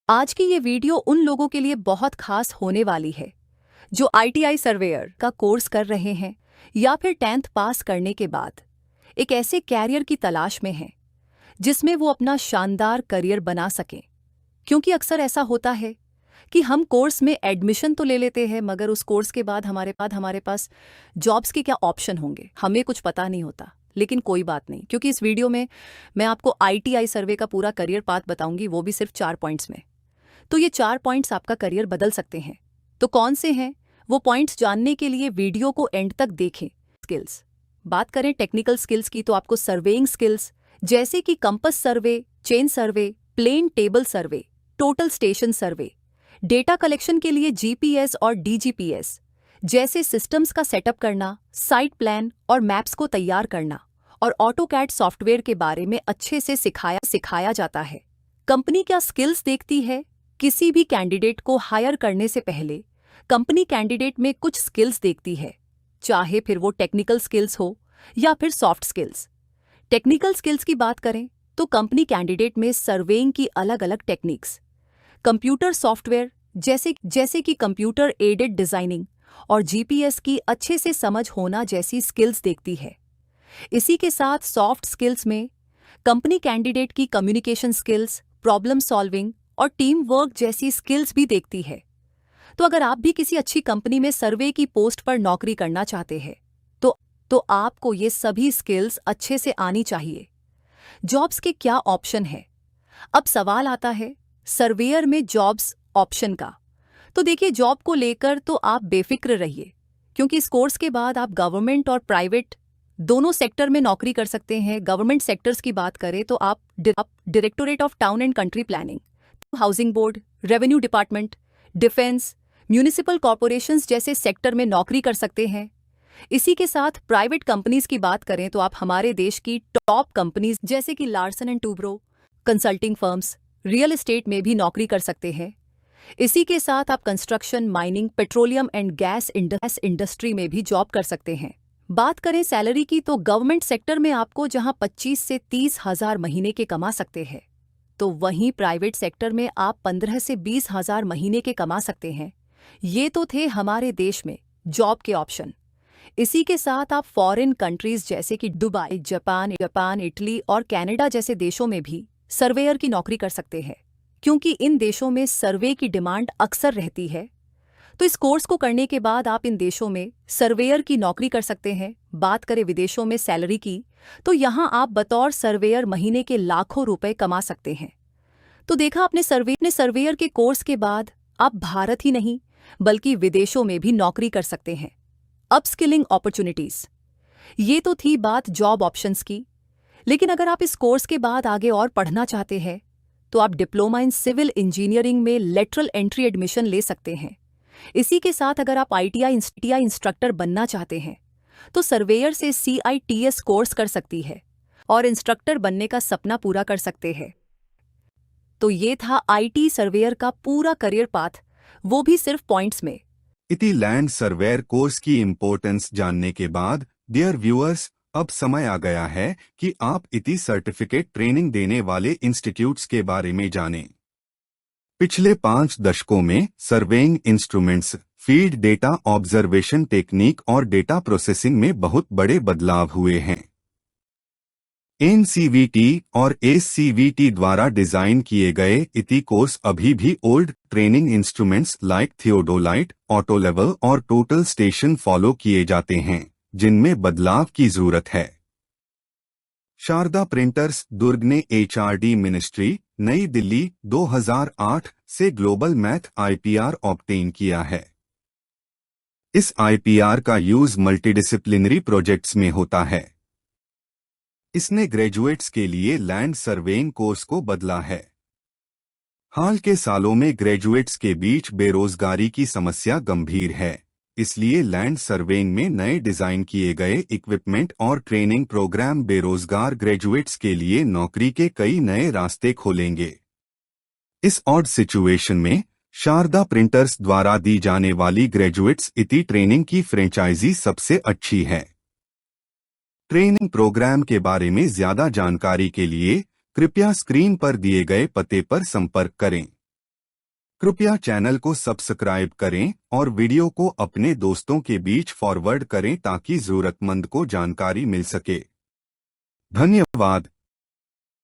आज की ये वीडियो उन लोगों के लिए बहुत खास होने वाली है जो आईटीआई सर्वेयर का कोर्स कर रहे हैं या फिर 10th पास करने के बाद एक ऐसे कैरियर की तलाश में हैं जिसमें वो अपना शानदार करियर बना सकें। क्योंकि अक्सर ऐसा होता है कि हम कोर्स में एडमिशन तो ले लेते हैं, मगर उस कोर्स के बाद हमारे पास जॉब्स के क्या ऑप्शन होंगे हमें कुछ पता नहीं होता। लेकिन कोई बात नहीं, क्योंकि इस वीडियो में मैं आपको आईटीआई सर्वे का पूरा करियर पाथ बताऊंगी, वो भी सिर्फ 4 पॉइंट्स में। तो ये 4 पॉइंट्स आपका करियर बदल सकते हैं। तो कौन से हैं वो पॉइंट्स जानने के लिए वीडियो को एंड तक देखें। स्किल्स, बात करें टेक्निकल स्किल्स की तो आपको सर्वेइंग स्किल्स जैसे कि compass survey, chain survey, plane table survey, total station survey, data collection के लिए जीपीएस और डीजीपीएस जैसे सिस्टम्स का सेटअप करना, साइट प्लान और मैप्स को तैयार करना और ऑटोकैड सॉफ्टवेयर के बारे में अच्छे से सिखाया जाता है। कंपनी क्या स्किल्स देखती है? किसी भी कैंडिडेट को हायर करने से पहले कंपनी कैंडिडेट में कुछ स्किल्स देखती है, चाहे फिर वो टेक्निकल स्किल्स हो या फिर सॉफ्ट स्किल्स। टेक्निकल स्किल्स की बात करें तो कंपनी कैंडिडेट में सर्वेइंग की अलग अलग टेक्निक्स, कंप्यूटर सॉफ्टवेयर जैसे कि कंप्यूटर एडेड डिजाइनिंग और जीपीएस की अच्छे से समझ होना जैसी स्किल्स देखती है। इसी के साथ सॉफ्ट स्किल्स में कंपनी कैंडिडेट की कम्युनिकेशन स्किल्स, प्रॉब्लम सॉल्विंग और टीम वर्क जैसी स्किल्स भी देखती है। तो अगर आप भी किसी अच्छी कंपनी में सर्वे की पोस्ट पर नौकरी करना चाहते हैं तो आपको ये सभी स्किल्स अच्छे से आनी चाहिए। जॉब्स के क्या ऑप्शन है? अब सवाल आता है सर्वेयर में जॉब्स ऑप्शन का। तो देखिए, जॉब को लेकर तो आप बेफिक्र रहिए, क्योंकि इस कोर्स के बाद आप गवर्नमेंट और प्राइवेट दोनों सेक्टर में नौकरी कर सकते हैं। गवर्नमेंट सेक्टर्स की बात करें तो आप directorate of town and country planning, housing board, revenue department, defence, municipal corporations जैसे सेक्टर में नौकरी कर सकते हैं। इसी के साथ प्राइवेट कंपनीज की बात करें तो आप हमारे देश की टॉप कंपनीज जैसे कि Larsen and Toubro, consulting firms, real estate में भी नौकरी कर सकते हैं। इसी के साथ आप construction, mining, petroleum and gas industry में भी जॉब कर सकते हैं। बात करें सैलरी की तो गवर्नमेंट सेक्टर में आपको जहां 25 से 30 हजार महीने के कमा सकते हैं, तो वहीं प्राइवेट सेक्टर में आप 15 से 20 हजार महीने के कमा सकते हैं। ये तो थे हमारे देश में जॉब के ऑप्शन। इसी के साथ आप फॉरेन कंट्रीज जैसे कि दुबई, जापान, इटली और कनाडा जैसे देशों में भी सर्वेयर की नौकरी कर सकते हैं, क्योंकि इन देशों में सर्वे की डिमांड अक्सर रहती है। तो इस कोर्स को करने के बाद आप इन देशों में सर्वेयर की नौकरी कर सकते हैं। बात करें विदेशों में सैलरी की तो यहाँ आप बतौर सर्वेयर महीने के लाखों रुपए कमा सकते हैं। तो देखा आपने, सर्वेयर के कोर्स के बाद आप भारत ही नहीं बल्कि विदेशों में भी नौकरी कर सकते हैं। अपस्किलिंग अपॉर्चुनिटीज, ये तो थी बात जॉब ऑप्शंस की। लेकिन अगर आप इस कोर्स के बाद आगे और पढ़ना चाहते हैं तो आप डिप्लोमा इन सिविल इंजीनियरिंग में लेटरल एंट्री एडमिशन ले सकते हैं। इसी के साथ अगर आप आईटीआई इंस्ट्रक्टर बनना चाहते हैं तो सर्वेयर से CITS कोर्स कर सकती है और इंस्ट्रक्टर बनने का सपना पूरा कर सकते हैं। तो ये था आईटी सर्वेयर का पूरा करियर पाथ, वो भी सिर्फ पॉइंट्स में। इति लैंड सर्वेयर कोर्स की इम्पोर्टेंस जानने के बाद डियर व्यूअर्स, अब समय आ गया है कि आप इति सर्टिफिकेट ट्रेनिंग देने वाले इंस्टीट्यूट्स के बारे में जानें। पिछले 5 दशकों में surveying instruments, field data observation technique और डेटा प्रोसेसिंग में बहुत बड़े बदलाव हुए हैं। NCVT और SCVT द्वारा डिजाइन किए गए इति कोर्स अभी भी old training instruments like theodolite, auto level और टोटल स्टेशन फॉलो किए जाते हैं, जिनमें बदलाव की जरूरत है। शारदा प्रिंटर्स, दुर्ग ने HRD मिनिस्ट्री, नई दिल्ली 2008 से ग्लोबल मैथ IPR ऑब्टेन किया है। इस IPR का यूज मल्टीडिसिप्लिनरी प्रोजेक्ट्स में होता है। इसने ग्रेजुएट्स के लिए लैंड सर्वेइंग कोर्स को बदला है। हाल के सालों में ग्रेजुएट्स के बीच बेरोजगारी की समस्या गंभीर है, इसलिए लैंड सर्वेइंग में नए डिजाइन किए गए इक्विपमेंट और ट्रेनिंग प्रोग्राम बेरोजगार ग्रेजुएट्स के लिए नौकरी के कई नए रास्ते खोलेंगे। इस ऑड सिचुएशन में शारदा प्रिंटर्स द्वारा दी जाने वाली ग्रेजुएट्स इति ट्रेनिंग की फ्रेंचाइजी सबसे अच्छी है। ट्रेनिंग प्रोग्राम के बारे में ज्यादा जानकारी के लिए कृपया स्क्रीन पर दिए गए पते पर संपर्क करें। कृपया चैनल को सब्सक्राइब करें और वीडियो को अपने दोस्तों के बीच फॉरवर्ड करें ताकि जरूरतमंद को जानकारी मिल सके। धन्यवाद।